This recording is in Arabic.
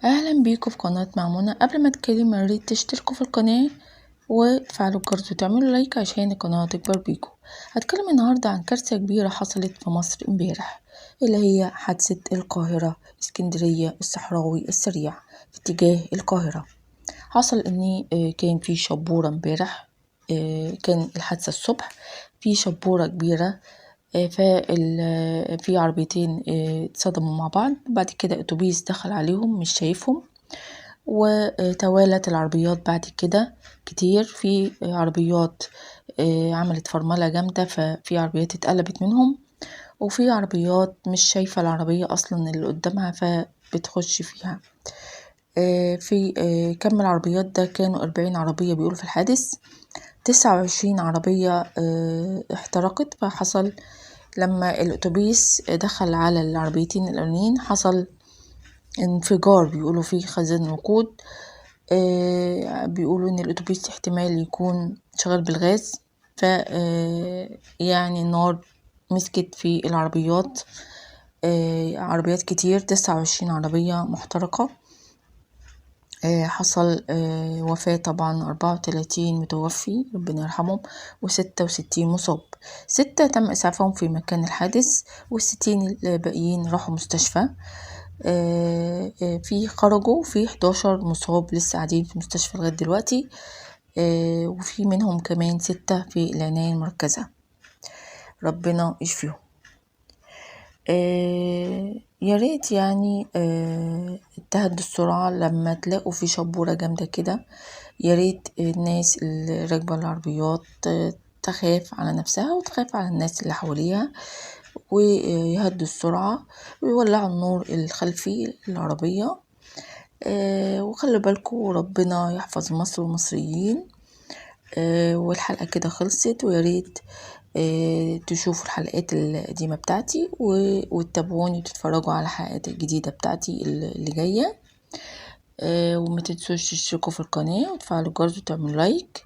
اهلا بيكم في قناة مع منى. قبل ما اتكلم يا ريت تشتركوا في القناة وتفعلوا الجرس وتعملوا لايك عشان القناة تكبر بيكم. هتكلم النهاردة عن كارثة كبيرة حصلت في مصر امبارح، اللي هي حادثة القاهرة اسكندرية الصحراوي السريع في اتجاه القاهرة. حصل ان كان في شبورة امبارح، كان الحادثة الصبح في شبورة كبيرة. في عربيتين اتصدموا مع بعض، بعد كده اتوبيس دخل عليهم مش شايفهم، وتوالت العربيات بعد كده كتير. في عربيات عملت فرملة جامدة، ففي عربيات اتقلبت منهم، وفي عربيات مش شايفة العربية أصلا اللي قدامها فبتخش فيها. في كم العربيات ده كانوا 40 عربية بيقولوا في الحادث. 29 عربية احترقت. فحصل لما الأتوبيس دخل على العربيتين الأولانيين حصل انفجار، بيقولوا فيه خزان وقود. بيقولوا ان الاتوبيس احتمال يكون شغال بالغاز، ف يعني النار مسكت في العربيات. عربيات كتير، 29 عربية محترقة. حصل وفاة طبعا، 34 متوفي ربنا يرحمهم، و66 مصاب. 6 تم إسعافهم في مكان الحادث، و60 الباقيين راحوا مستشفى. في خرجوا في 11 مصاب لسه قاعدين في المستشفى لغاية دلوقتي. وفي منهم كمان 6 في العناية المركزة، ربنا يشفيهم. يا ريت يعني تهدوا السرعة لما تلاقوا في شبورة جامدة كده. يا ريت الناس اللي راكبة العربيات تخاف على نفسها وتخاف على الناس اللي حواليها، ويهدوا السرعة ويولعوا النور الخلفي للعربية. وخلوا بالكم، ربنا يحفظ مصر والمصريين. والحلقة كده خلصت، وياريت تشوفوا الحلقات القديمة بتاعتي وتتابعوني وتتفرجوا على الحلقات الجديدة بتاعتي اللي جاية. وما تنسوش تشتركوا في القناة وتفعلوا الجرس وتعملوا لايك.